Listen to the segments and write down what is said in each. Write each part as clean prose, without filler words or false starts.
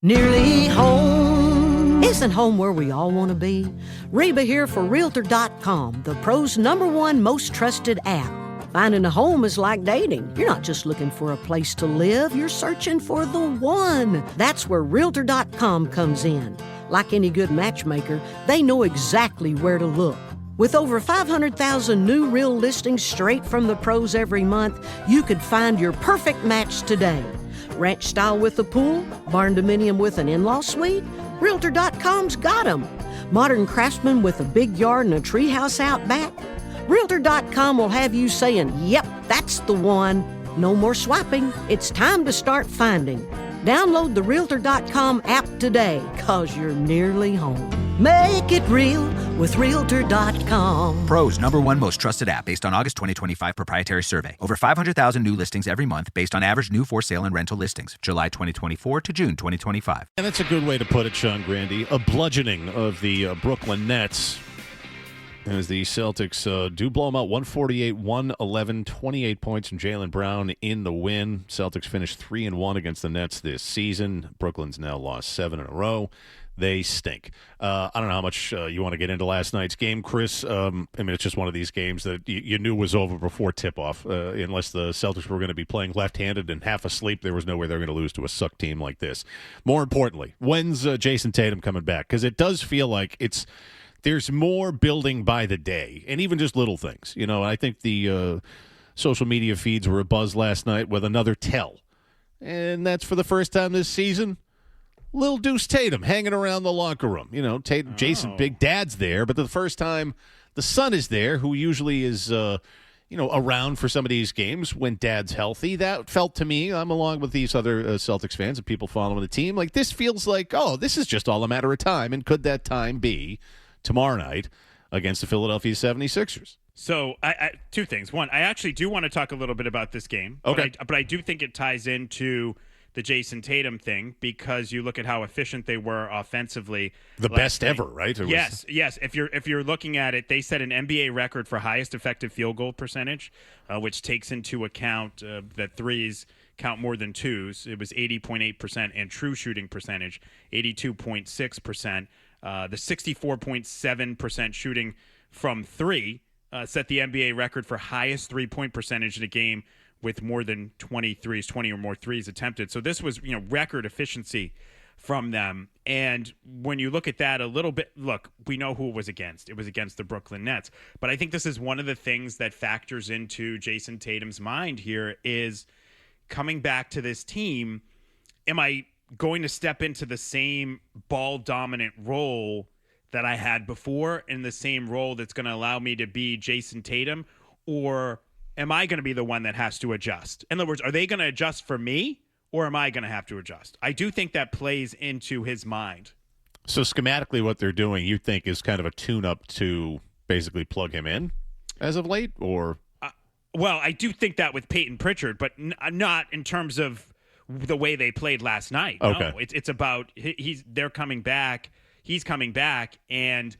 Nearly home. Isn't home where we all want to be? Reba here for Realtor.com, the pros' #1 most trusted app. Finding a home is like dating. You're not just looking for a place to live, you're searching for the one. That's where Realtor.com comes in. Like any good matchmaker, they know exactly where to look. With over 500,000 new real listings straight from the pros every month, you could find your perfect match today. Ranch style with a pool, barn dominium with an in-law suite? Realtor.com's got 'em. Modern craftsman with a big yard and a treehouse out back? Realtor.com will have you saying, yep, that's the one. No more swiping. It's time to start finding. Download the Realtor.com app today, 'cause you're nearly home. Make it real with Realtor.com. Pros #1 most trusted app based on August 2025 proprietary survey. Over 500,000 new listings every month based on average new for sale and rental listings. July 2024 to June 2025. And that's a good way to put it, Sean Grandy. A bludgeoning of the Brooklyn Nets as the Celtics do blow them out 148-111, 28 points from Jaylen Brown in the win. Celtics finished 3-1 against the Nets this season. Brooklyn's now lost 7 in a row. They stink. I don't know how much you want to get into last night's game, Chris. I mean, it's just one of these games that you knew was over before tip-off. Unless the Celtics were going to be playing left-handed and half asleep, there was no way they were going to lose to a suck team like this. More importantly, when's Jayson Tatum coming back? Because it does feel like there's more building by the day, and even just little things. You know, I think the social media feeds were abuzz last night with another tell. And that's for the first time this season. Lil Deuce Tatum hanging around the locker room. You know, Jason, Big Dad's there, but the first time the son is there, who usually is, around for some of these games when Dad's healthy. That felt to me, I'm along with these other Celtics fans and people following the team, like this feels like, this is just all a matter of time. And could that time be tomorrow night against the Philadelphia 76ers? So, two things. One, I actually do want to talk a little bit about this game. Okay. But I do think it ties into the Jayson Tatum thing, because you look at how efficient they were offensively. The best ever, right? Yes. If you're looking at it, they set an NBA record for highest effective field goal percentage, which takes into account that threes count more than twos. It was 80.8%, and true shooting percentage 82.6%. The 64.7% shooting from three set the NBA record for highest three-point percentage in a game with more than 20 or more threes attempted. So this was, record efficiency from them. And when you look at that a little bit, look, we know who it was against. It was against the Brooklyn Nets. But I think this is one of the things that factors into Jayson Tatum's mind here is coming back to this team. Am I going to step into the same ball-dominant role that I had before, in the same role that's going to allow me to be Jayson Tatum, or am I going to be the one that has to adjust? In other words, are they going to adjust for me, or am I going to have to adjust? I do think that plays into his mind. So schematically what they're doing, you think, is kind of a tune-up to basically plug him in as of late, or? Well, I do think that with Peyton Pritchard, but not in terms of the way they played last night. Okay. No, it's about they're coming back. He's coming back, and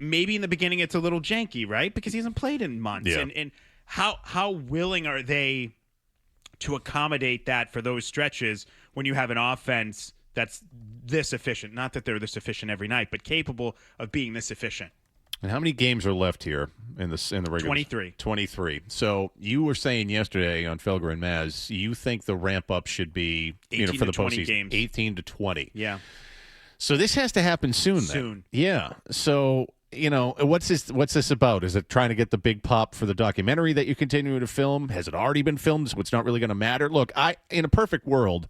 maybe in the beginning it's a little janky, right? Because he hasn't played in months. Yeah. And how willing are they to accommodate that for those stretches when you have an offense that's this efficient? Not that they're this efficient every night, but capable of being this efficient. And how many games are left here in the regular? 23. 23. So you were saying yesterday on Felger and Maz, you think the ramp up should be 18 for the to 20 postseason, games. 18 to 20. Yeah. So this has to happen soon. Soon. Yeah. So what's this about? Is it trying to get the big pop for the documentary that you continue to film? Has it already been filmed, so it's not really going to matter? Look, in a perfect world,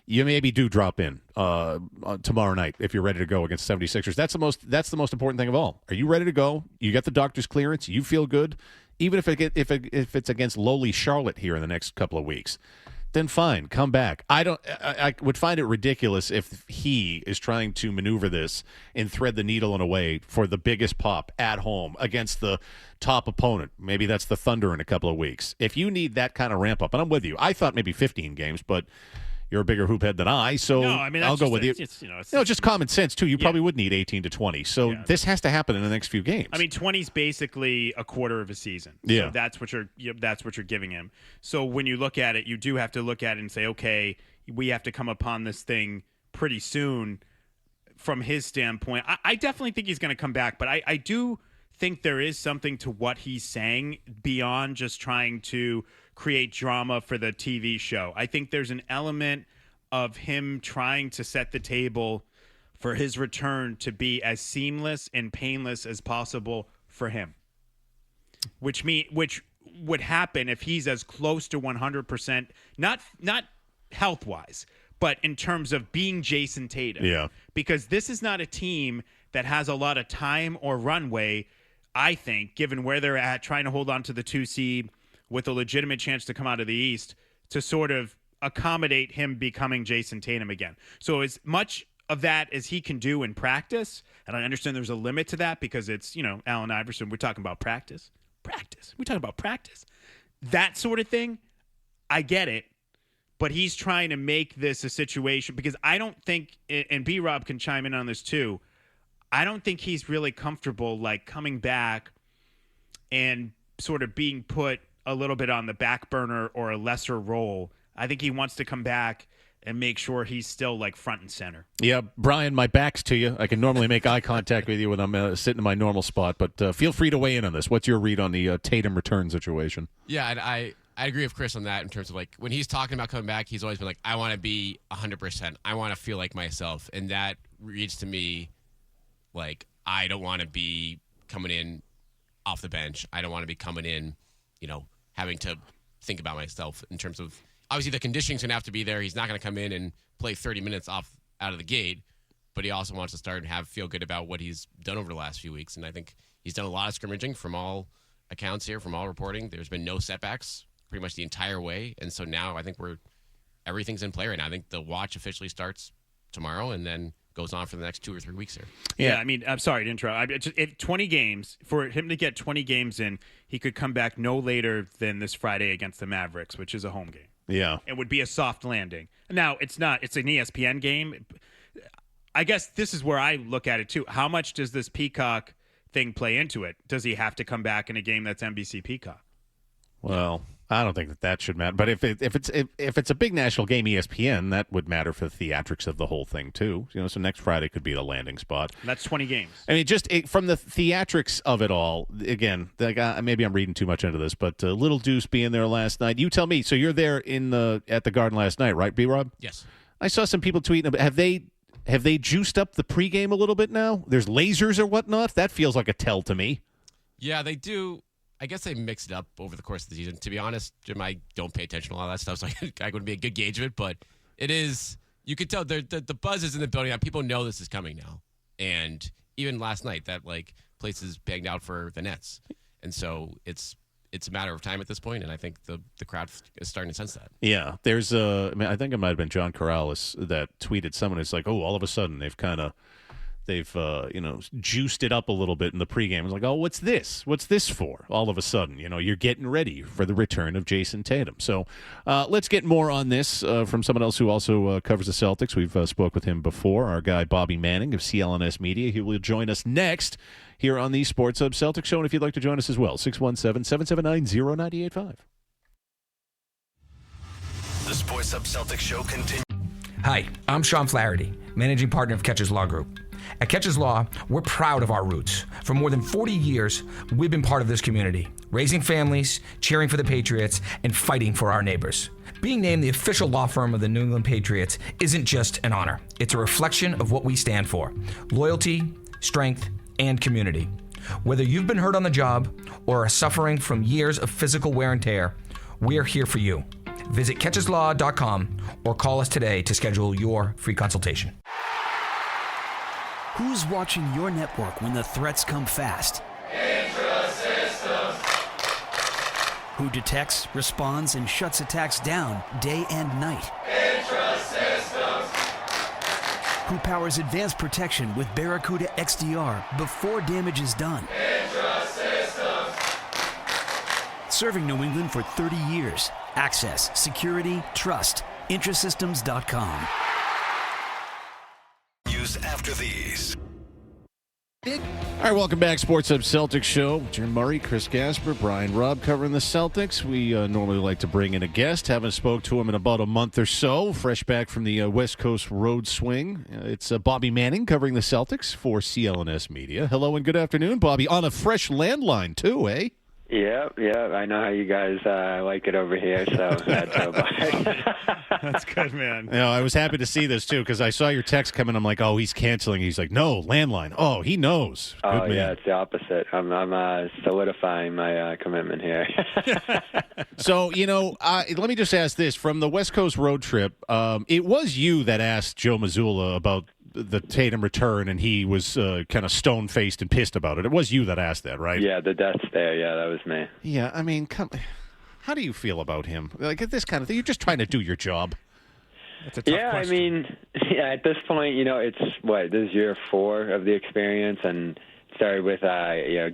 you maybe do drop in tomorrow night if you're ready to go against 76ers. That's the most important thing of all. Are you ready to go? You got the doctor's clearance. You feel good, even if it's against lowly Charlotte here in the next couple of weeks. Then fine, come back. I would find it ridiculous if he is trying to maneuver this and thread the needle in a way for the biggest pop at home against the top opponent. Maybe that's the Thunder in a couple of weeks. If you need that kind of ramp up, and I'm with you. I thought maybe 15 games, but you're a bigger hoop head than I, so no, I mean, I'll go with you. It's just common sense, too. You probably would need 18 to 20. So this has to happen in the next few games. I mean, 20 is basically a quarter of a season. Yeah. So that's what you're giving him. So when you look at it, you do have to look at it and say, okay, we have to come upon this thing pretty soon from his standpoint. I definitely think he's going to come back, but I do think there is something to what he's saying beyond just trying to create drama for the TV show. I think there's an element of him trying to set the table for his return to be as seamless and painless as possible for him, which would happen if he's as close to 100%, not health-wise, but in terms of being Jayson Tatum. Yeah. Because this is not a team that has a lot of time or runway, I think, given where they're at, trying to hold on to the 2 seed with a legitimate chance to come out of the East, to sort of accommodate him becoming Jayson Tatum again. So as much of that as he can do in practice, and I understand there's a limit to that because it's, Allen Iverson, we're talking about practice. We're talking about practice. That sort of thing, I get it, but he's trying to make this a situation because I don't think, and B-Rob can chime in on this too, I don't think he's really comfortable like coming back and sort of being put a little bit on the back burner or a lesser role. I think he wants to come back and make sure he's still like front and center. Yeah, Brian, my back's to you. I can normally make eye contact with you when I'm sitting in my normal spot, but feel free to weigh in on this. What's your read on the Tatum return situation? Yeah, I agree with Chris on that in terms of like when he's talking about coming back, he's always been like, I want to be 100%. I want to feel like myself. And that reads to me like I don't want to be coming in off the bench. I don't want to be coming in, having to think about myself in terms of obviously the conditioning's going to have to be there. He's not going to come in and play 30 minutes out of the gate, but he also wants to start and feel good about what he's done over the last few weeks. And I think he's done a lot of scrimmaging from all accounts here, from all reporting. There's been no setbacks pretty much the entire way. And so now I think everything's in play right now. I think the watch officially starts tomorrow and then goes on for the next 2 or 3 weeks here. Yeah, I mean, I'm sorry to interrupt. 20 games, for him to get 20 games in, he could come back no later than this Friday against the Mavericks, which is a home game. Yeah. It would be a soft landing. Now, it's not. It's an ESPN game. I guess this is where I look at it, too. How much does this Peacock thing play into it? Does he have to come back in a game that's NBC Peacock? Well, I don't think that should matter. But if it's a big national game, ESPN, that would matter for the theatrics of the whole thing too. So next Friday could be the landing spot. That's 20 games. I mean, from the theatrics of it all. Again, maybe I'm reading too much into this, but Little Deuce being there last night. You tell me. So you're there at the Garden last night, right, B-Rob? Yes. I saw some people tweeting. Have they juiced up the pregame a little bit now? There's lasers or whatnot. That feels like a tell to me. Yeah, they do. I guess they mixed it up over the course of the season. To be honest, Jim, I don't pay attention to all that stuff, so I wouldn't be a good gauge of it. But it is, you could tell the buzz is in the building. People know this is coming now. And even last night, that place is banged out for the Nets. And so it's a matter of time at this point, and I think the crowd is starting to sense that. Yeah, there's I think it might have been John Corrales that tweeted someone. It's like, oh, all of a sudden they've juiced it up a little bit in the pregame. It's like, oh, what's this? What's this for? All of a sudden, you're getting ready for the return of Jayson Tatum. So let's get more on this from someone else who also covers the Celtics. We've spoke with him before, our guy Bobby Manning of CLNS Media. He will join us next here on the Sports Hub Celtics Show. And if you'd like to join us as well, 617-779-0985. The Sports Hub Celtics Show continues. Hi, I'm Sean Flaherty, managing partner of Catcher's Law Group. At Catcher's Law, we're proud of our roots. For more than 40 years, we've been part of this community, raising families, cheering for the Patriots, and fighting for our neighbors. Being named the official law firm of the New England Patriots isn't just an honor. It's a reflection of what we stand for: loyalty, strength, and community. Whether you've been hurt on the job or are suffering from years of physical wear and tear, we're here for you. Visit catcheslaw.com or call us today to schedule your free consultation. Who's watching your network when the threats come fast? Intra-Systems. Who detects, responds, and shuts attacks down day and night? Intra-Systems. Who powers advanced protection with Barracuda XDR before damage is done? Intra-Systems. Serving New England for 30 years. Access, security, trust. Intrasystems.com. News after these. All right, welcome back. Sports Hub Celtics Show. Jim Murray, Chris Gasper, Brian Robb covering the Celtics. We normally like to bring in a guest. Haven't spoke to him in about a month or so. Fresh back from the West Coast road swing. It's Bobby Manning covering the Celtics for CLNS Media. Hello and good afternoon, Bobby. On a fresh landline, too, eh? Yeah, I know how you guys like it over here, so that's That's good, man. I was happy to see this, too, because I saw your text coming. I'm like, oh, he's canceling. He's like, no, landline. Oh, he knows. Good man. Yeah, it's the opposite. I'm solidifying my commitment here. So, let me just ask this. From the West Coast road trip, it was you that asked Joe Mazzulla about the Tatum return, and he was kind of stone-faced and pissed about it. It was you that asked that, right? Yeah, the death stare. Yeah, that was me. Yeah, I mean, how do you feel about him? Like, at this kind of thing, you're just trying to do your job. That's a tough question. I mean, at this point, it's, this is year 4 of the experience, and started with,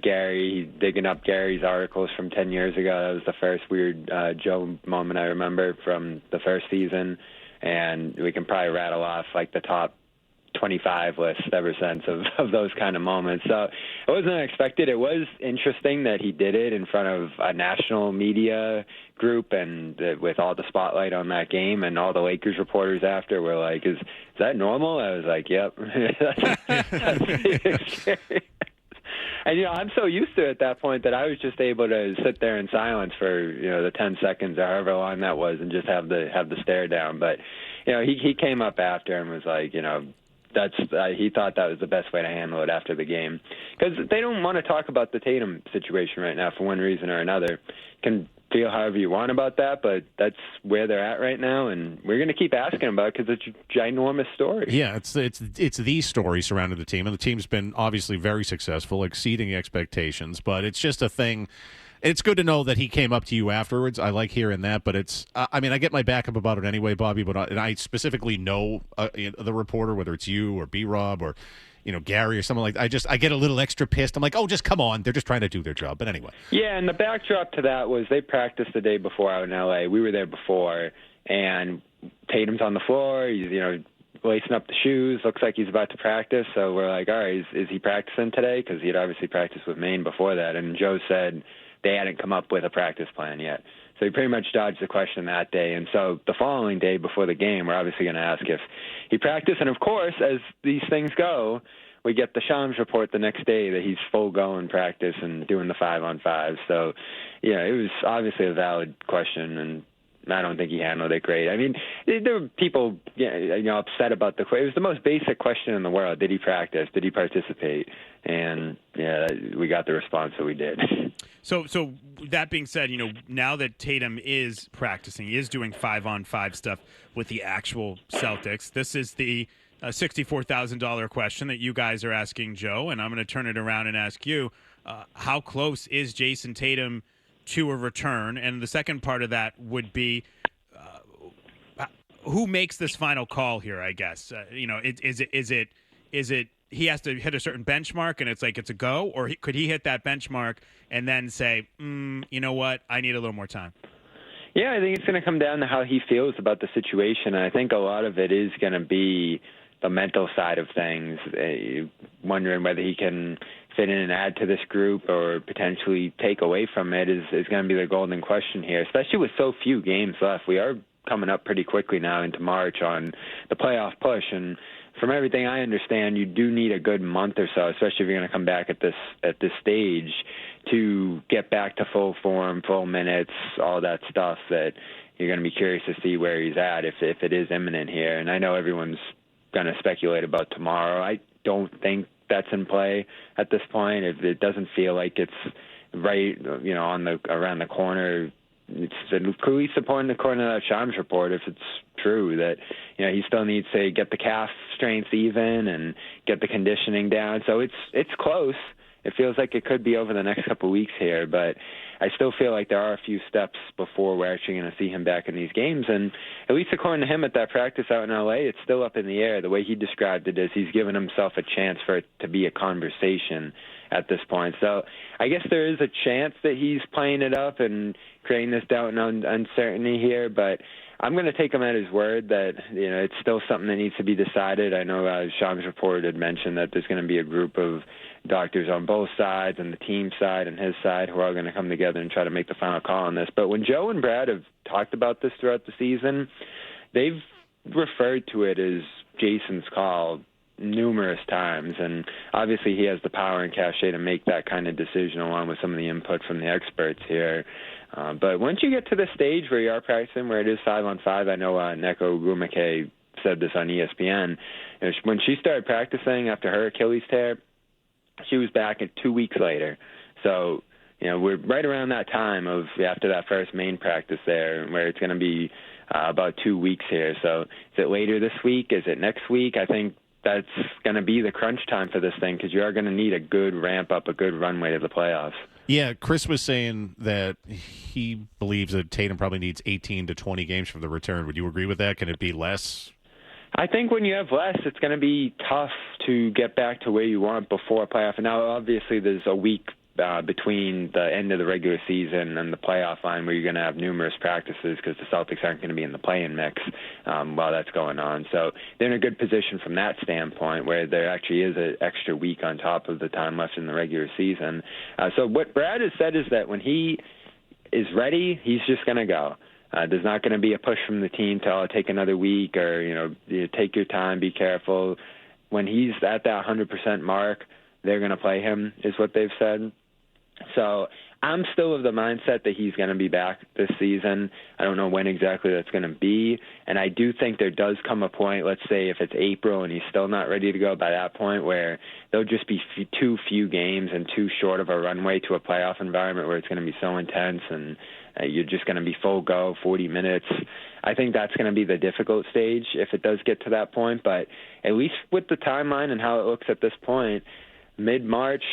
Gary, digging up Gary's articles from 10 years ago. That was the first weird Joe moment I remember from the first season, and we can probably rattle off, like, the top 25 list ever since of those kind of moments. So it wasn't unexpected. It was interesting that he did it in front of a national media group and with all the spotlight on that game, and all the Lakers reporters after were like, is that normal? I was like, yep. That's the experience. And, I'm so used to it at that point that I was just able to sit there in silence for, the 10 seconds or however long that was and just have the stare down. But, he came up after and was like, he thought that was the best way to handle it after the game, because they don't want to talk about the Tatum situation right now for one reason or another. Can feel however you want about that, but that's where they're at right now, and we're going to keep asking about it because it's a ginormous story. Yeah, it's the story surrounding the team, and the team's been obviously very successful, exceeding expectations. But it's just a thing. It's good to know that he came up to you afterwards. I like hearing that, but it's I get my back up about it anyway, Bobby, but I specifically know the reporter, whether it's you or B-Rob or Gary or something like that. I get a little extra pissed. I'm like, oh, just come on. They're just trying to do their job. But anyway. Yeah, and the backdrop to that was they practiced the day before out in L.A. We were there before, and Tatum's on the floor. He's, lacing up the shoes. Looks like he's about to practice. So we're like, all right, is he practicing today? Because he had obviously practiced with Maine before that. And Joe said they hadn't come up with a practice plan yet. So he pretty much dodged the question that day. And so the following day before the game, we're obviously going to ask if he practiced. And, of course, as these things go, we get the Shams report the next day that he's full go in practice and doing the 5-on-5. So, it was obviously a valid question, and I don't think he handled it great. I mean, there were people upset about the question. It was the most basic question in the world. Did he practice? Did he participate? And, we got the response that we did. So that being said, now that Tatum is practicing, he is doing 5-on-5 stuff with the actual Celtics, this is the $64,000 question that you guys are asking Joe, and I'm going to turn it around and ask you, how close is Jayson Tatum to a return? And the second part of that would be, who makes this final call here, I guess? Is it he has to hit a certain benchmark and it's a go, or could he hit that benchmark and then say, you know what, I need a little more time? Yeah, I think it's going to come down to how he feels about the situation. And I think a lot of it is going to be the mental side of things, wondering whether he can fit in and add to this group or potentially take away from it is going to be the golden question here, especially with so few games left. We are coming up pretty quickly now into March on the playoff push, and from everything I understand, you do need a good month or so, especially if you're going to come back at this stage, to get back to full form, full minutes, all that stuff that you're going to be curious to see where he's at if it is imminent here. And I know everyone's going to speculate about tomorrow. I don't think that's in play at this point. If it doesn't feel like it's right, around the corner. It's at least according to that Shams report, if it's true that he still needs to get the calf strength even and get the conditioning down. So it's close. It feels like it could be over the next couple of weeks here, but I still feel like there are a few steps before we're actually going to see him back in these games. And at least according to him at that practice out in L.A., it's still up in the air. The way he described it is he's given himself a chance for it to be a conversation at this point. So I guess there is a chance that he's playing it up and creating this doubt and uncertainty here, but I'm going to take him at his word that, it's still something that needs to be decided. I know Sean's report had mentioned that there's going to be a group of doctors on both sides, and the team side and his side, who are all going to come together and try to make the final call on this. But when Joe and Brad have talked about this throughout the season, they've referred to it as Jayson's call numerous times, and obviously he has the power and cachet to make that kind of decision along with some of the input from the experts here. But once you get to the stage where you are practicing, where it is 5-on-5, I know Neko Gumake said this on ESPN, when she started practicing after her Achilles tear, she was back 2 weeks later. So, we're right around that time of after that first main practice there, where it's going to be about 2 weeks here. So is it later this week? Is it next week? I think that's going to be the crunch time for this thing, because you are going to need a good ramp up, a good runway to the playoffs. Yeah, Chris was saying that he believes that Tatum probably needs 18 to 20 games for the return. Would you agree with that? Can it be less? I think when you have less, it's going to be tough to get back to where you want before a playoff. And now, obviously, there's a week between the end of the regular season and the playoff line where you're going to have numerous practices, because the Celtics aren't going to be in the play-in mix while that's going on. So they're in a good position from that standpoint, where there actually is an extra week on top of the time left in the regular season. So what Brad has said is that when he is ready, he's just going to go. There's not going to be a push from the team to take another week, or, you take your time, be careful. When he's at that 100% mark, they're going to play him, is what they've said. So I'm still of the mindset that he's going to be back this season. I don't know when exactly that's going to be. And I do think there does come a point, let's say if it's April and he's still not ready to go by that point, where there'll just be too few games and too short of a runway to a playoff environment where it's going to be so intense and you're just going to be full go, 40 minutes. I think that's going to be the difficult stage if it does get to that point. But at least with the timeline and how it looks at this point, mid-March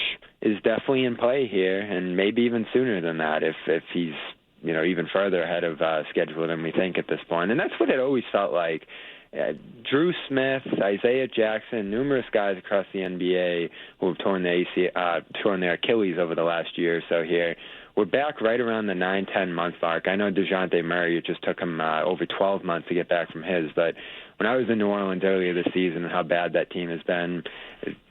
is definitely in play here, and maybe even sooner than that if he's even further ahead of schedule than we think at this point. And that's what it always felt like. Drew Smith, Isaiah Jackson, numerous guys across the NBA who have torn their Achilles over the last year or so here. We're back right around the 9-10 month mark. I know DeJounte Murray, it just took him over 12 months to get back from his, but when I was in New Orleans earlier this season and how bad that team has been,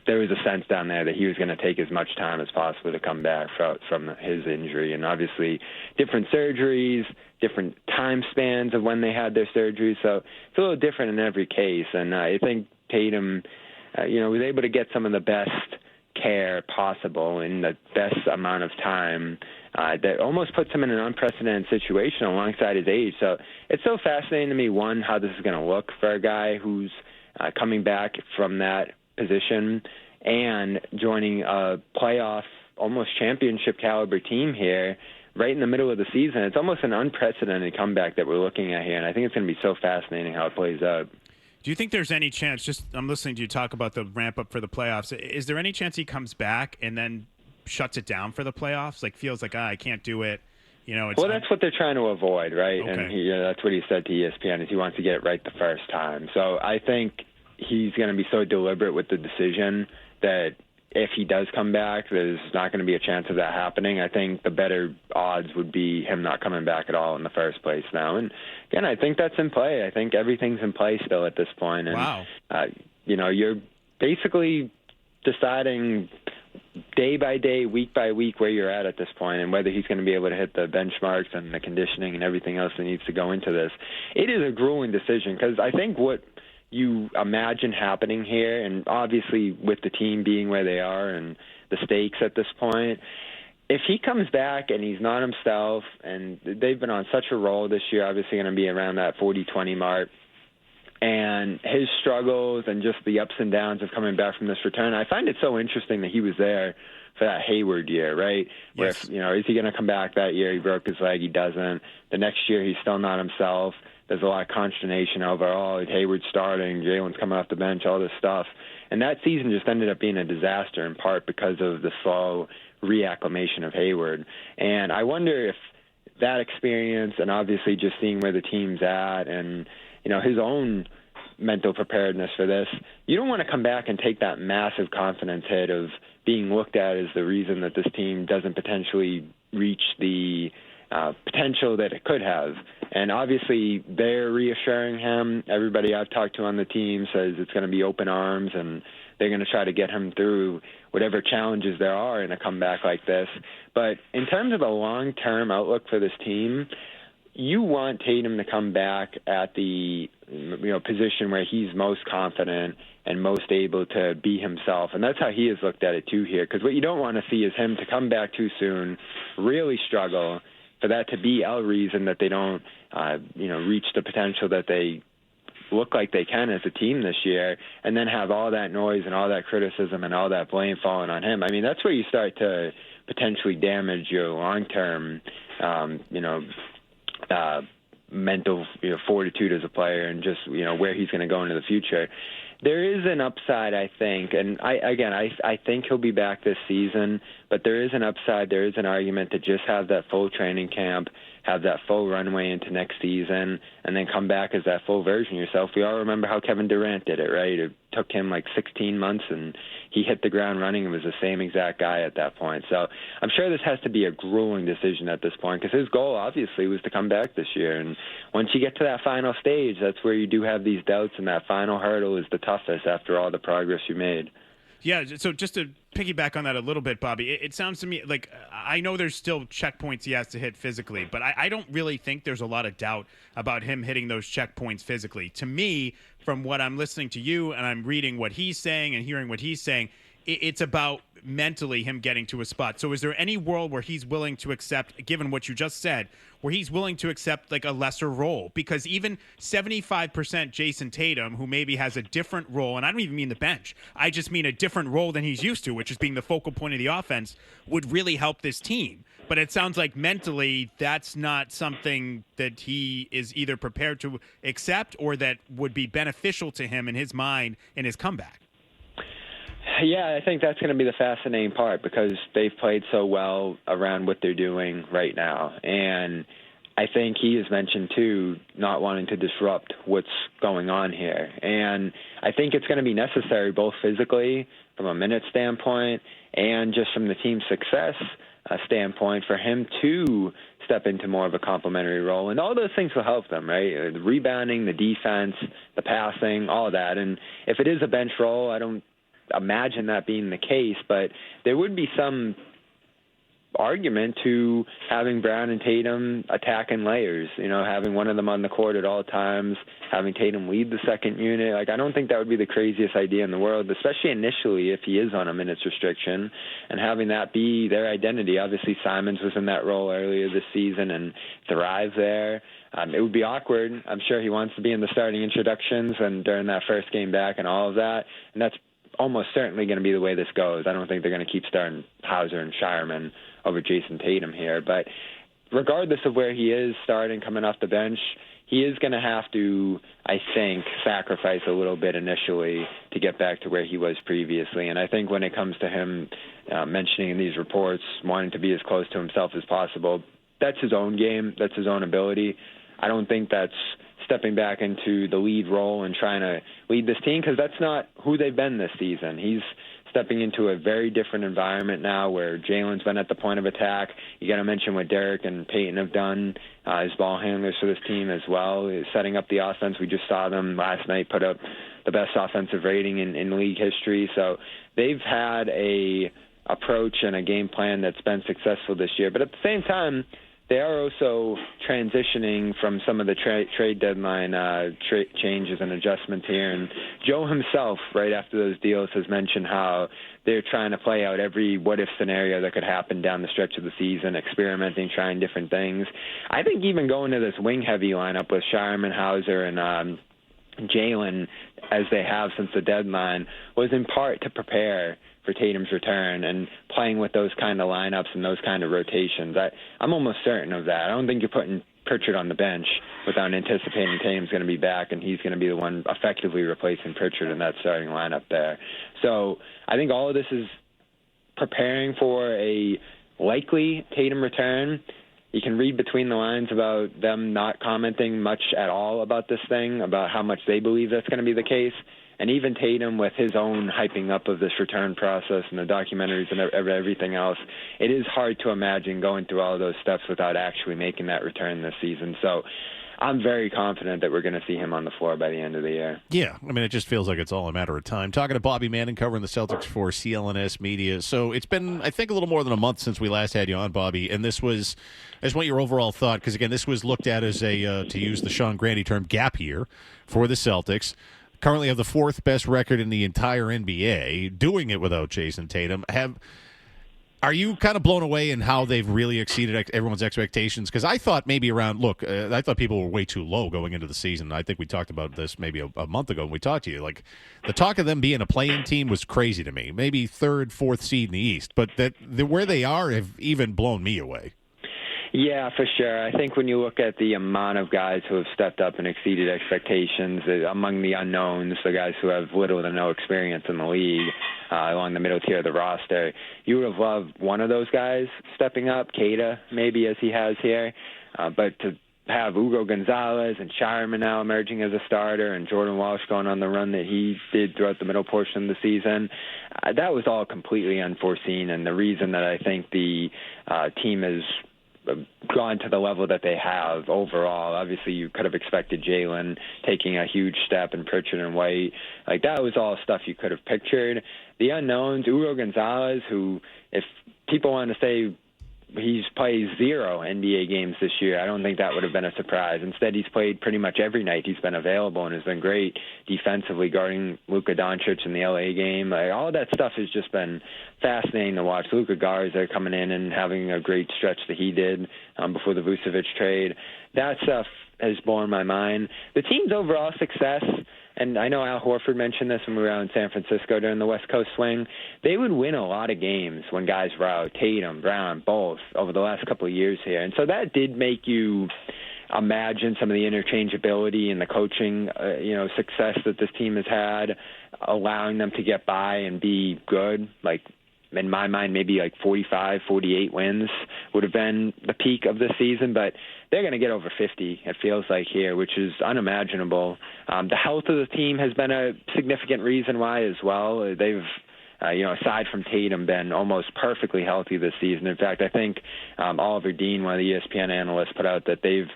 there was a sense down there that he was going to take as much time as possible to come back from his injury. And obviously different surgeries, different time spans of when they had their surgeries. So it's a little different in every case. And I think Tatum, was able to get some of the best care possible in the best amount of time. That almost puts him in an unprecedented situation alongside his age. So it's so fascinating to me, one, how this is going to look for a guy who's coming back from that position and joining a playoff, almost championship caliber team here right in the middle of the season. It's almost an unprecedented comeback that we're looking at here, and I think it's going to be so fascinating how it plays out. Do you think there's any chance, I'm listening to you talk about the ramp up for the playoffs, is there any chance he comes back and then shuts it down for the playoffs? Feels like, I can't do it. Well, that's what they're trying to avoid, right? Okay. And that's what he said to ESPN, is he wants to get it right the first time. So I think he's going to be so deliberate with the decision that if he does come back, there's not going to be a chance of that happening. I think the better odds would be him not coming back at all in the first place now. And again, I think that's in play. I think everything's in play still at this point. And, wow. You're basically deciding day by day, week by week, where you're at this point, and whether he's going to be able to hit the benchmarks and the conditioning and everything else that needs to go into this. It is a grueling decision, because I think what you imagine happening here, and obviously with the team being where they are and the stakes at this point, if he comes back and he's not himself, and they've been on such a roll this year, obviously going to be around that 40-20 mark, and his struggles and just the ups and downs of coming back from this return, I find it so interesting that he was there for that Hayward year, right? Yes. Where, is he going to come back that year? He broke his leg. He doesn't. The next year, he's still not himself. There's a lot of consternation overall. Hayward's starting, Jalen's coming off the bench, all this stuff. And that season just ended up being a disaster in part because of the slow reacclimation of Hayward. And I wonder if that experience, and obviously just seeing where the team's at and, his own mental preparedness for this, you don't want to come back and take that massive confidence hit of being looked at as the reason that this team doesn't potentially reach the potential that it could have. And obviously they're reassuring him. Everybody I've talked to on the team says it's going to be open arms, and they're going to try to get him through whatever challenges there are in a comeback like this. But in terms of the long-term outlook for this team, you want Tatum to come back at the position where he's most confident and most able to be himself. And that's how he has looked at it too here. Because what you don't want to see is him to come back too soon, really struggle, for that to be a reason that they don't reach the potential that they look like they can as a team this year, and then have all that noise and all that criticism and all that blame falling on him. I mean, that's where you start to potentially damage your long-term mental fortitude as a player, and just where he's going to go into the future. There is an upside, I think, and I think he'll be back this season, but there is an upside. There is an argument to just have that full training camp, have that full runway into next season, and then come back as that full version of yourself. We all remember how Kevin Durant did it, right? It took him like 16 months, and he hit the ground running and was the same exact guy at that point. So I'm sure this has to be a grueling decision at this point, because his goal, obviously, was to come back this year. And once you get to that final stage, that's where you do have these doubts, and that final hurdle is the toughest after all the progress you made. Yeah, so just to piggyback on that a little bit, Bobby, it sounds to me like I know there's still checkpoints he has to hit physically, but I don't really think there's a lot of doubt about him hitting those checkpoints physically. To me, from what I'm listening to you and I'm reading what he's saying and hearing what he's saying, it's about mentally him getting to a spot. So is there any world where he's willing to accept, given what you just said, where he's willing to accept like a lesser role? Because even 75% Jayson Tatum, who maybe has a different role, and I don't even mean the bench, I just mean a different role than he's used to, which is being the focal point of the offense, would really help this team. But it sounds like mentally that's not something that he is either prepared to accept or that would be beneficial to him in his mind in his comeback. Yeah, I think that's going to be the fascinating part, because they've played so well around what they're doing right now. And I think he has mentioned, too, not wanting to disrupt what's going on here. And I think it's going to be necessary both physically, from a minute standpoint, and just from the team's success standpoint, for him to step into more of a complementary role. And all those things will help them, right? The rebounding, the defense, the passing, all of that. And if it is a bench role, I don't imagine that being the case, but there would be some argument to having Brown and Tatum attacking layers, having one of them on the court at all times, having Tatum lead the second unit. Like, I don't think that would be the craziest idea in the world, especially initially if he is on a minutes restriction, and having that be their identity. Obviously, Simons was in that role earlier this season and thrived there. It would be awkward. I'm sure he wants to be in the starting introductions and during that first game back and all of that, and that's almost certainly going to be the way this goes. I don't think they're going to keep starting Hauser and Shireman over Jayson Tatum here. But regardless of where he is starting, coming off the bench, he is going to have to, I think, sacrifice a little bit initially to get back to where he was previously. And I think when it comes to him mentioning in these reports, wanting to be as close to himself as possible, that's his own game. That's his own ability. I don't think that's stepping back into the lead role and trying to lead this team, because that's not who they've been this season. He's stepping into a very different environment now where Jalen's been at the point of attack. You got to mention what Derek and Peyton have done as ball handlers for this team as well, setting up the offense. We just saw them last night put up the best offensive rating in league history. So they've had a approach and a game plan that's been successful this year. But at the same time, they are also transitioning from some of the trade deadline changes and adjustments here. And Joe himself, right after those deals, has mentioned how they're trying to play out every what-if scenario that could happen down the stretch of the season, experimenting, trying different things. I think even going to this wing-heavy lineup with Shireman, Hauser, and Jalen, as they have since the deadline, was in part to prepare for Tatum's return and playing with those kind of lineups and those kind of rotations. I'm almost certain of that. I don't think you're putting Pritchard on the bench without anticipating Tatum's going to be back and he's going to be the one effectively replacing Pritchard in that starting lineup there. So I think all of this is preparing for a likely Tatum return. You can read between the lines about them not commenting much at all about this thing, about how much they believe that's going to be the case. And even Tatum, with his own hyping up of this return process and the documentaries and everything else, it is hard to imagine going through all of those steps without actually making that return this season. So I'm very confident that we're going to see him on the floor by the end of the year. Yeah, I mean, it just feels like it's all a matter of time. Talking to Bobby Manning, covering the Celtics for CLNS Media. So it's been, I think, a little more than a month since we last had you on, Bobby. And this was, I just want your overall thought, because, again, this was looked at as a, to use the Sean Grandy term, gap year for the Celtics. Currently have the fourth best record in the entire NBA, doing it without Jayson Tatum. Are you kind of blown away in how they've really exceeded everyone's expectations? Because I thought maybe I thought people were way too low going into the season. I think we talked about this maybe a month ago when we talked to you. Like, the talk of them being a play-in team was crazy to me. Maybe third, fourth seed in the East. But where they are have even blown me away. Yeah, for sure. I think when you look at the amount of guys who have stepped up and exceeded expectations, among the unknowns, the guys who have little to no experience in the league, along the middle tier of the roster, you would have loved one of those guys stepping up, Keita, maybe, as he has here. But to have Hugo Gonzalez and Shireman now emerging as a starter and Jordan Walsh going on the run that he did throughout the middle portion of the season, that was all completely unforeseen. And the reason that I think the team is gone to the level that they have overall. Obviously, you could have expected Jalen taking a huge step and Pritchard and White. Like, that was all stuff you could have pictured. The unknowns, Hugo Gonzalez, who, if people want to say he's played 0 NBA games this year, I don't think that would have been a surprise. Instead, he's played pretty much every night he's been available and has been great defensively, guarding Luka Doncic in the LA game. All that stuff has just been fascinating to watch. Luka Garza coming in and having a great stretch that he did before the Vucevic trade. That stuff has blown my mind. The team's overall success, and I know Al Horford mentioned this when we were out in San Francisco during the West Coast swing, they would win a lot of games when guys were out, Tatum, Brown, both, over the last couple of years here. And so that did make you imagine some of the interchangeability and the coaching success that this team has had, allowing them to get by and be good. Like, in my mind, maybe like 45, 48 wins would have been the peak of the season, but they're going to get over 50, it feels like here, which is unimaginable. The health of the team has been a significant reason why as well. They've, aside from Tatum, been almost perfectly healthy this season. In fact, I think Oliver Dean, one of the ESPN analysts, put out that they've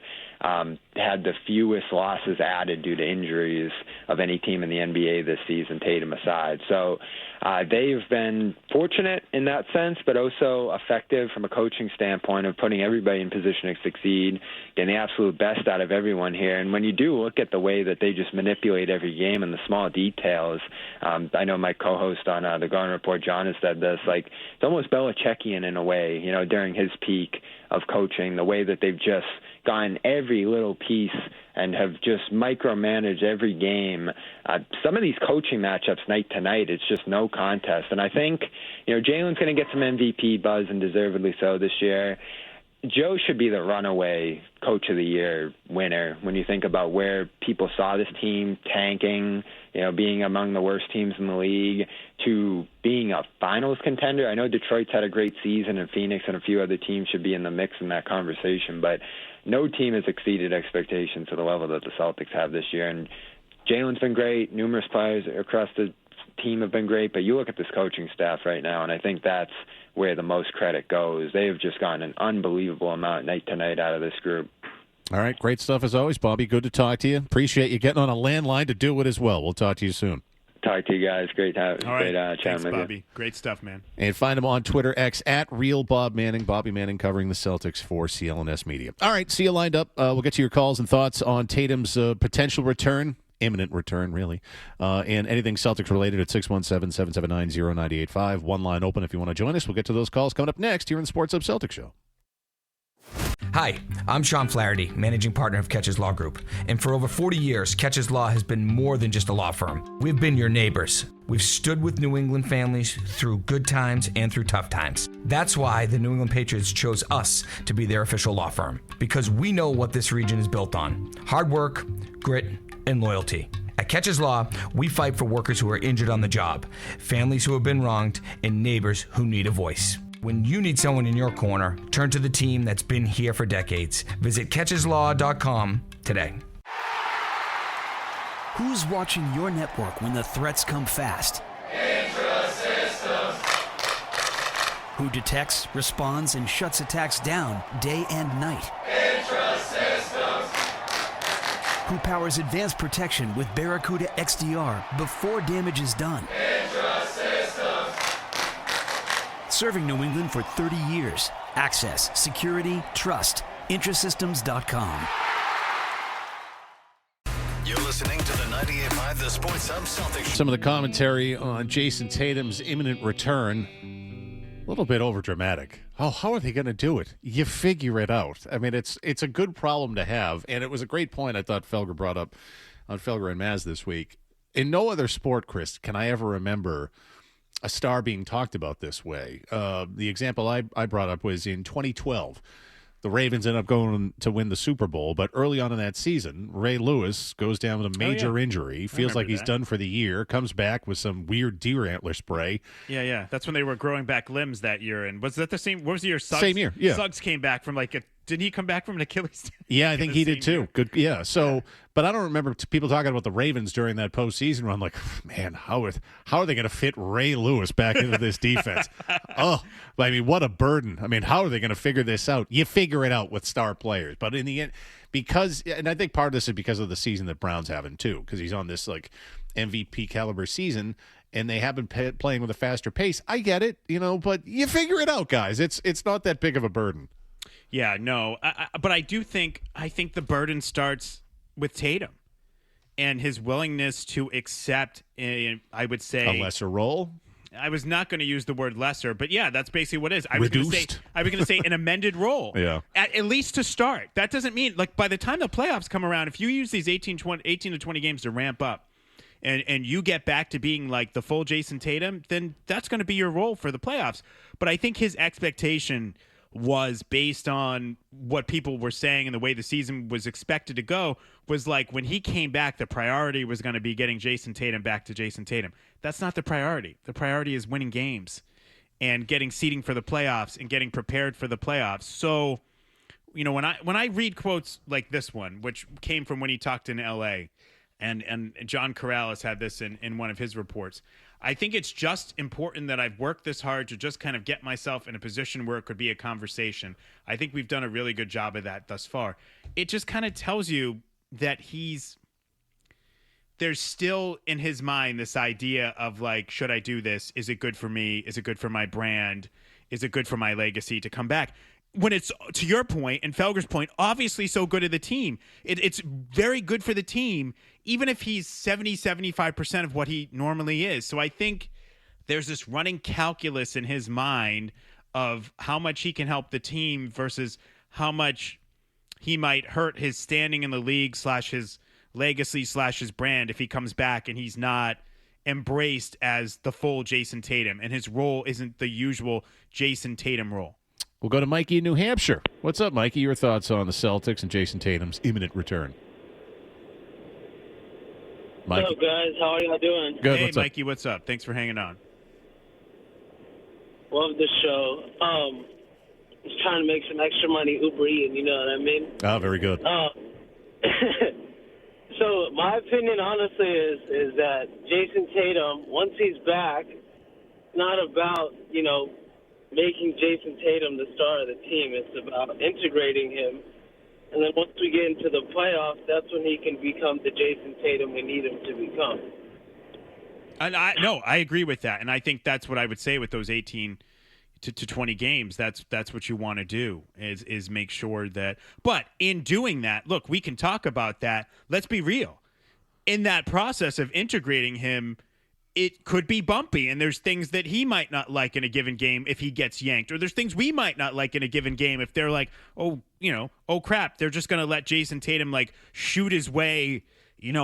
had the fewest losses added due to injuries of any team in the NBA this season, Tatum aside. So they've been fortunate in that sense, but also effective from a coaching standpoint of putting everybody in position to succeed, getting the absolute best out of everyone here. And when you do look at the way that they just manipulate every game and the small details, I know my co-host on the Garden Report, John, has said this, like, it's almost Belichickian in a way, during his peak of coaching, the way that they've just gotten every little piece and have just micromanaged every game. Some of these coaching matchups night to night, it's just no contest. And I think, Jalen's going to get some MVP buzz, and deservedly so this year. Joe should be the runaway Coach of the Year winner when you think about where people saw this team tanking, being among the worst teams in the league, to being a finals contender. I know Detroit's had a great season, and Phoenix and a few other teams should be in the mix in that conversation, but no team has exceeded expectations to the level that the Celtics have this year. And Jalen's been great. Numerous players across the team have been great, but you look at this coaching staff right now, and I think that's where the most credit goes. They have just gotten an unbelievable amount night to night out of this group. All right, great stuff as always, Bobby. Good to talk to you. Appreciate you getting on a landline to do it as well. We'll talk to you soon. Talk to you guys. Great chatting Thanks, with Bobby. you. Great stuff, man. And find him on Twitter, X, @RealBobManning. Bobby Manning covering the Celtics for CLNS Media. All right, see you lined up. We'll get to your calls and thoughts on Tatum's potential return. Imminent return, really. And anything Celtics related at 617-779-0985. One line open if you want to join us. We'll get to those calls coming up next here in the Sports Hub Celtics Show. Hi, I'm Sean Flaherty, managing partner of Ketch's Law Group. And for over 40 years, Ketch's Law has been more than just a law firm. We've been your neighbors. We've stood with New England families through good times and through tough times. That's why the New England Patriots chose us to be their official law firm, because we know what this region is built on: hard work, grit, and loyalty. At Ketch's Law, we fight for workers who are injured on the job, families who have been wronged, and neighbors who need a voice. When you need someone in your corner, turn to the team that's been here for decades. Visit catcheslaw.com today. Who's watching your network when the threats come fast? Intra-system. Who detects, responds, and shuts attacks down day and night? Intra-system. Who powers advanced protection with Barracuda XDR before damage is done? Intra-system. Serving New England for 30 years. Access, security, trust. Intrasystems.com. You're listening to the 98.5 The Sports Hub Celtics. Some of the commentary on Jayson Tatum's imminent return, a little bit overdramatic. Oh, how are they going to do it? You figure it out. I mean, it's a good problem to have, and it was a great point I thought Felger brought up on Felger and Maz this week. In no other sport, Chris, can I ever remember a star being talked about this way. The example I brought up was in 2012. The Ravens end up going to win the Super Bowl, but early on in that season, Ray Lewis goes down with a major injury, feels like he's done for the year, comes back with some weird deer antler spray. Yeah. That's when they were growing back limbs that year. And was that the same? What was the year? Suggs, same year, yeah. Suggs came back from didn't he come back from an Achilles? Yeah, I think he did too. Good, yeah. So, but I don't remember people talking about the Ravens during that postseason where I'm like, man, how are they going to fit Ray Lewis back into this defense? Oh, I mean, what a burden. I mean, how are they going to figure this out? You figure it out with star players, but in the end, and I think part of this is because of the season that Brown's having too, because he's on this MVP caliber season. And they have been playing with a faster pace. I get it, but you figure it out, guys. It's not that big of a burden. Yeah, no, but I think the burden starts with Tatum and his willingness to accept, I would say, a lesser role. I was not going to use the word lesser, but yeah, that's basically what it is. I Reduced. was going to say an amended role. Yeah, at least to start. That doesn't mean by the time the playoffs come around, if you use these 18 to 20 games to ramp up, and you get back to being like the full Jayson Tatum, then that's going to be your role for the playoffs. But I think his expectation was based on what people were saying and the way the season was expected to go was when he came back, the priority was going to be getting Jayson Tatum back to Jayson Tatum. That's not the priority. The priority is winning games and getting seeding for the playoffs and getting prepared for the playoffs. So, when I read quotes like this one, which came from when he talked in L.A., and John Corrales had this in one of his reports, I think it's just important that I've worked this hard to just kind of get myself in a position where it could be a conversation. I think we've done a really good job of that thus far. It just kind of tells you that there's still in his mind this idea of should I do this? Is it good for me? Is it good for my brand? Is it good for my legacy to come back? When it's, to your point and Felger's point, obviously so good at the team. It's very good for the team, even if he's 70-75% of what he normally is. So I think there's this running calculus in his mind of how much he can help the team versus how much he might hurt his standing in the league / his legacy / his brand if he comes back and he's not embraced as the full Jayson Tatum and his role isn't the usual Jayson Tatum role. We'll go to Mikey in New Hampshire. What's up, Mikey? Your thoughts on the Celtics and Jayson Tatum's imminent return? Mikey. What's up, guys? How are y'all doing? Good. Hey, Mikey, what's up? Thanks for hanging on. Love the show. Just trying to make some extra money Uber eating, you know what I mean? Oh, very good. So my opinion, honestly, is that Jayson Tatum, once he's back, it's not about, making Jayson Tatum the star of the team. It's about integrating him. And then once we get into the playoffs, that's when he can become the Jayson Tatum we need him to become. And I agree with that. And I think that's what I would say with those 18 to 20 games. That's what you want to do is make sure that. But in doing that, look, we can talk about that. Let's be real. In that process of integrating him, it could be bumpy, and there's things that he might not like in a given game if he gets yanked, or there's things we might not like in a given game if they're like, oh crap, they're just going to let Jayson Tatum shoot his way,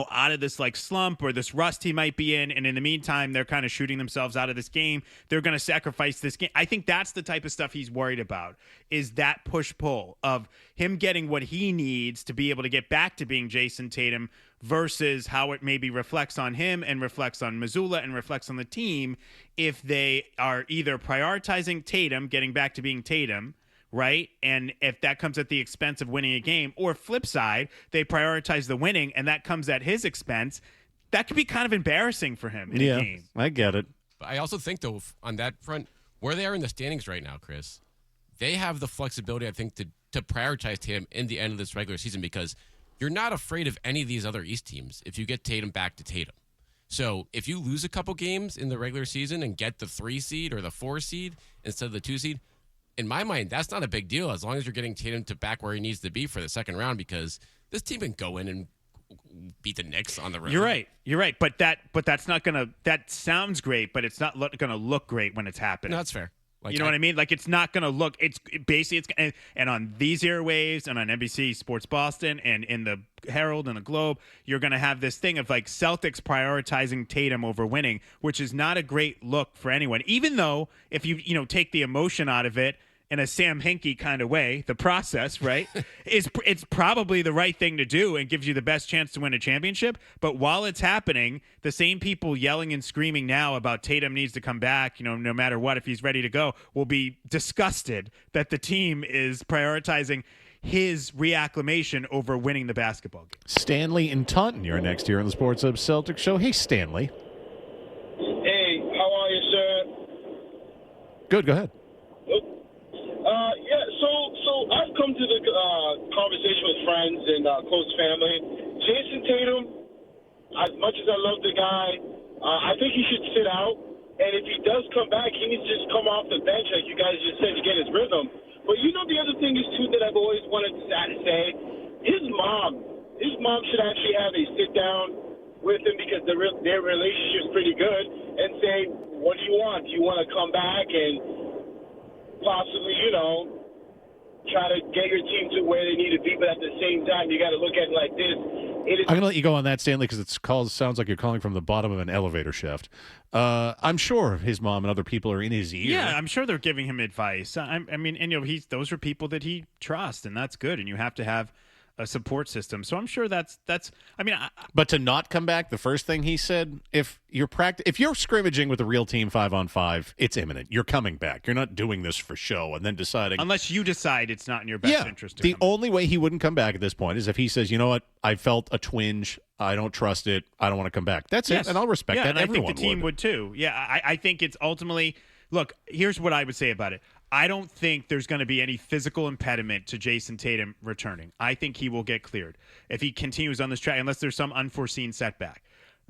out of this slump or this rust he might be in, and in the meantime, they're kind of shooting themselves out of this game. They're going to sacrifice this game. I think that's the type of stuff he's worried about, is that push-pull of him getting what he needs to be able to get back to being Jayson Tatum versus how it maybe reflects on him and reflects on Missoula and reflects on the team if they are either prioritizing Tatum, getting back to being Tatum, right? And if that comes at the expense of winning a game, or flip side, they prioritize the winning and that comes at his expense, that could be kind of embarrassing for him in a game. I get it. But I also think, though, on that front, where they are in the standings right now, Chris, they have the flexibility, I think, to prioritize Tatum in the end of this regular season because you're not afraid of any of these other East teams if you get Tatum back to Tatum. So if you lose a couple games in the regular season and get the 3 seed or the 4 seed instead of the 2 seed, in my mind, that's not a big deal as long as you're getting Tatum to back where he needs to be for the second round because this team can go in and beat the Knicks on the road. You're right. But that's not gonna. That sounds great, but it's not gonna look great when it's happening. No, that's fair. Like, you know what I mean? Like it's not going to look. It's basically and on these airwaves and on NBC Sports Boston and in the Herald and the Globe, you're going to have this thing of like Celtics prioritizing Tatum over winning, which is not a great look for anyone. Even though if you take the emotion out of it in a Sam Hinkie kind of way, the process, right, it's probably the right thing to do and gives you the best chance to win a championship. But while it's happening, the same people yelling and screaming now about Tatum needs to come back, no matter what, if he's ready to go, will be disgusted that the team is prioritizing his reacclimation over winning the basketball game. Stanley in Taunton, you're next here on the Sports Hub Celtics show. Hey, Stanley. Hey, how are you, sir? Good, go ahead. So I've come to the conversation with friends and close family. Jayson Tatum, as much as I love the guy, I think he should sit out. And if he does come back, he needs to just come off the bench, like you guys just said, to get his rhythm. But the other thing is, too, that I've always wanted to say, his mom should actually have a sit-down with him because their relationship's pretty good and say, what do you want? Do you want to come back and possibly, try to get your team to where they need to be, but at the same time, you got to look at it like this. I'm going to let you go on that, Stanley, because it sounds like you're calling from the bottom of an elevator shaft. I'm sure his mom and other people are in his ear. Yeah, I'm sure they're giving him advice. Those are people that he trusts, and that's good. And you have to have a support system. So I'm sure that's. But to not come back, the first thing he said, if you're scrimmaging with a real team 5-on-5, it's imminent. You're coming back. You're not doing this for show and then deciding. Unless you decide it's not in your best interest. The only way he wouldn't come back at this point is if he says, you know what, I felt a twinge. I don't trust it. I don't want to come back. That's it. And I'll respect that. And Everyone I think the team would too. Yeah, I think it's ultimately. Look, here's what I would say about it. I don't think there's going to be any physical impediment to Jayson Tatum returning. I think he will get cleared if he continues on this track, unless there's some unforeseen setback.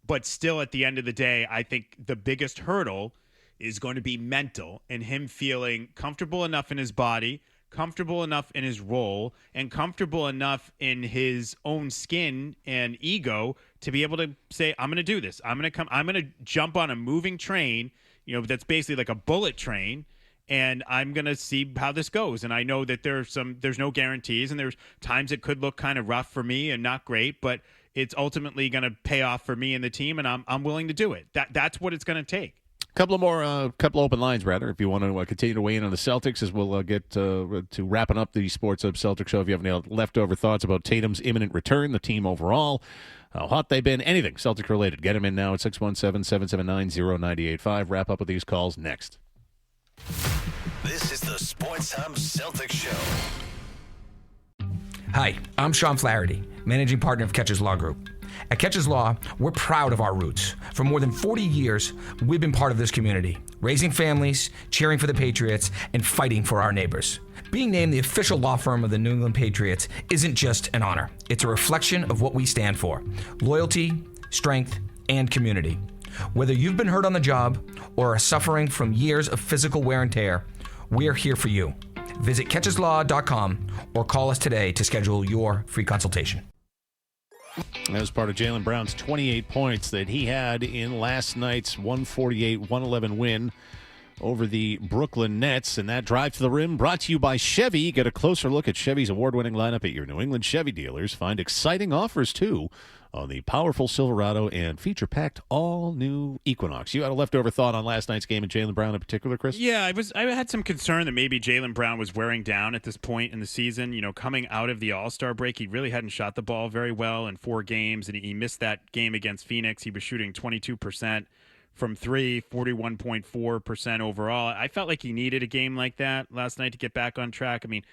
But still, at the end of the day, I think the biggest hurdle is going to be mental and him feeling comfortable enough in his body, comfortable enough in his role, and comfortable enough in his own skin and ego to be able to say, I'm going to do this. I'm going to jump on a moving train, that's basically like a bullet train, and I'm going to see how this goes. And I know that there's no guarantees, and there's times it could look kind of rough for me and not great, but it's ultimately going to pay off for me and the team, and I'm willing to do it. That's what it's going to take. Couple open lines, rather, if you want to continue to weigh in on the Celtics as we'll get to wrapping up the Sports Hub Celtics show. If you have any leftover thoughts about Tatum's imminent return, the team overall, how hot they've been, anything Celtic related, get them in now at 617-779-0985. Wrap up with these calls next. This is the Sports Hub Celtics show. Hi, I'm Sean Flaherty, managing partner of Catches Law Group. At Catches Law, we're proud of our roots. For more than 40 years, we've been part of this community, raising families, cheering for the Patriots, and fighting for our neighbors. Being named the official law firm of the New England Patriots isn't just an honor. It's a reflection of what we stand for: loyalty, strength, and community. Whether you've been hurt on the job or are suffering from years of physical wear and tear, we're here for you. Visit catcheslaw.com or call us today to schedule your free consultation. That was part of Jaylen Brown's 28 points that he had in last night's 148-111 win over the Brooklyn Nets. And that drive to the rim brought to you by Chevy. Get a closer look at Chevy's award-winning lineup at your New England Chevy dealers. Find exciting offers, too, on the powerful Silverado and feature-packed all-new Equinox. You had a leftover thought on last night's game and Jaylen Brown in particular, Chris? Yeah, I had some concern that maybe Jaylen Brown was wearing down at this point in the season. Coming out of the All-Star break, he really hadn't shot the ball very well in 4 games, and he missed that game against Phoenix. He was shooting 22% from 3, 41.4% overall. I felt like he needed a game like that last night to get back on track. I mean,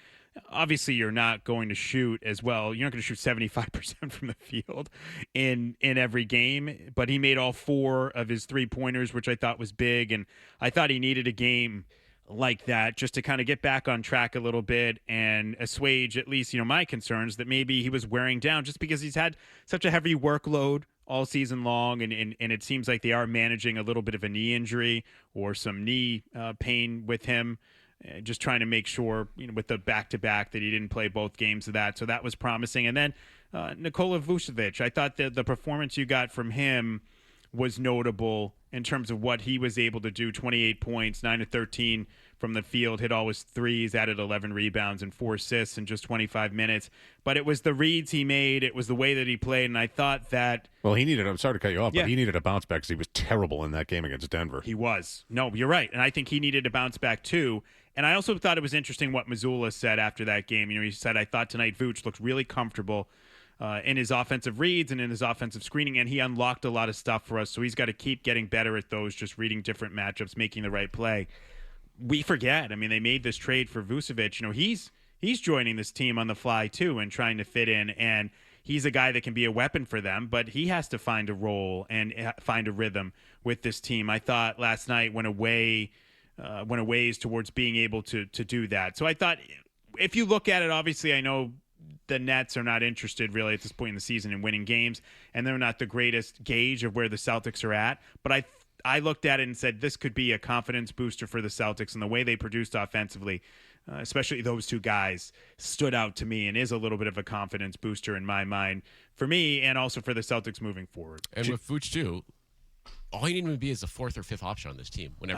Obviously, you're not going to shoot as well. You're not going to shoot 75% from the field in every game, but he made all 4 of his 3-pointers, which I thought was big, and I thought he needed a game like that just to kind of get back on track a little bit and assuage at least, my concerns that maybe he was wearing down just because he's had such a heavy workload all season long, and it seems like they are managing a little bit of a knee injury or some knee pain with him. Just trying to make sure, with the back-to-back that he didn't play both games of that. So that was promising. And then Nikola Vucevic, I thought that the performance you got from him was notable in terms of what he was able to do. 28 points, 9 of 13 from the field, hit all his threes, added 11 rebounds and 4 assists in just 25 minutes. But it was the reads he made. It was the way that he played. And I thought that... Well, I'm sorry to cut you off, but he needed a bounce back because he was terrible in that game against Denver. He was. No, you're right. And I think he needed a bounce back too. And I also thought it was interesting what Mazzulla said after that game. He said, I thought tonight Vooch looked really comfortable in his offensive reads and in his offensive screening, and he unlocked a lot of stuff for us. So he's got to keep getting better at those, just reading different matchups, making the right play. We forget. I mean, they made this trade for Vucevic. He's joining this team on the fly too and trying to fit in, and he's a guy that can be a weapon for them, but he has to find a role and find a rhythm with this team. I thought last night went a ways towards being able to do that. So I thought, if you look at it, obviously I know the Nets are not interested really at this point in the season in winning games, and they're not the greatest gauge of where the Celtics are at. But I looked at it and said this could be a confidence booster for the Celtics, and the way they produced offensively, especially those 2 guys, stood out to me and is a little bit of a confidence booster in my mind for me and also for the Celtics moving forward. And with Vooch too, all you need to be is a 4th or 5th option on this team when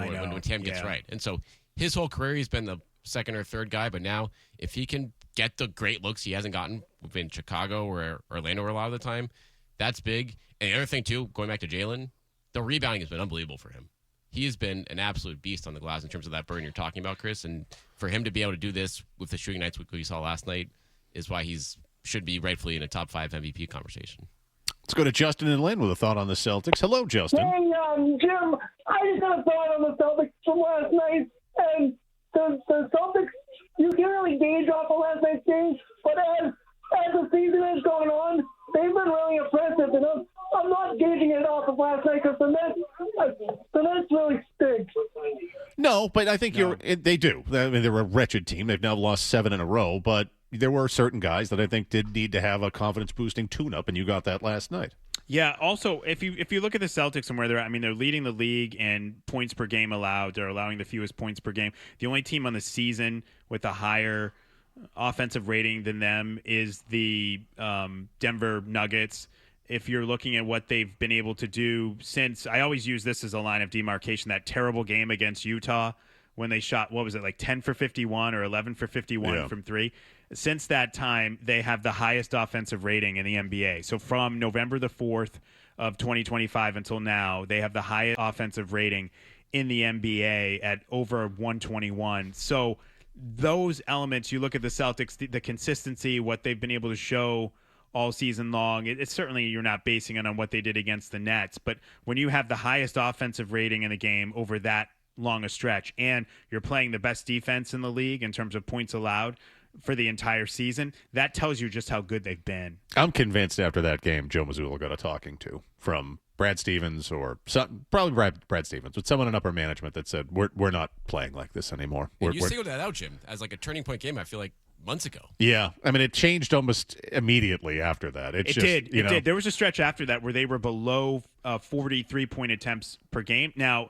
Tam gets right. And so his whole career he's been the 2nd or 3rd guy, but now if he can get the great looks he hasn't gotten in Chicago or Orlando a lot of the time, that's big. And the other thing too, going back to Jaylen, the rebounding has been unbelievable for him. He has been an absolute beast on the glass in terms of that burn you're talking about, Chris. And for him to be able to do this with the shooting nights we saw last night is why should be rightfully in a top 5 MVP conversation. Let's go to Justin and Lynn with a thought on the Celtics. Hello, Justin. Hey, Jim, I just had a thought on the Celtics from last night. And the Celtics, you can't really gauge off of last night's game, but as the season is going on, they've been really impressive. And I'm not gauging it off of last night because the Nets really stink. No, but I think they do. I mean, they're a wretched team. They've now lost 7 in a row, but there were certain guys that I think did need to have a confidence-boosting tune-up, and you got that last night. Yeah, also, if you look at the Celtics and where they're at, I mean, they're leading the league in points per game allowed. They're allowing the fewest points per game. The only team on the season with a higher offensive rating than them is the Denver Nuggets. If you're looking at what they've been able to do since, I always use this as a line of demarcation, that terrible game against Utah when they shot, 10 for 51 or 11 for 51 from 3. Since that time, they have the highest offensive rating in the NBA. So from November the 4th of 2025 until now, they have the highest offensive rating in the NBA at over 121. So those elements, you look at the Celtics, the consistency, what they've been able to show all season long. It's certainly, you're not basing it on what they did against the Nets, but when you have the highest offensive rating in the game over that long a stretch, and you're playing the best defense in the league in terms of points allowed for the entire season, that tells you just how good they've been. I'm convinced after that game, Joe Mazzulla got a talking to from Brad Stevens or probably Brad Stevens, but someone in upper management that said, we're not playing like this anymore. You singled that out, Jim, as like a turning point game, I feel like, months ago. Yeah. I mean, it changed almost immediately after that. It did. There was a stretch after that where they were below 43-point attempts per game. Now,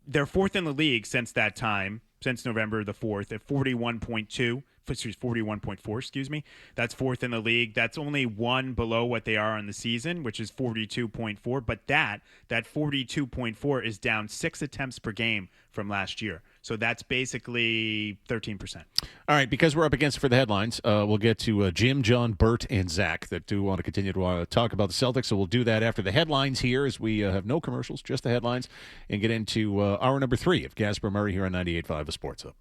they're 4th in the league since that time, since November the 4th, at 41.4, excuse me. That's 4th in the league. That's only 1 below what they are on the season, which is 42.4. But that 42.4 is down 6 attempts per game from last year. So that's basically 13%. All right, because we're up against it for the headlines, we'll get to Jim, John, Bert, and Zach that do want to continue to talk about the Celtics. So we'll do that after the headlines here, as we have no commercials, just the headlines, and get into hour number 3 of Gasper Murray here on 98.5 The Sports Hub.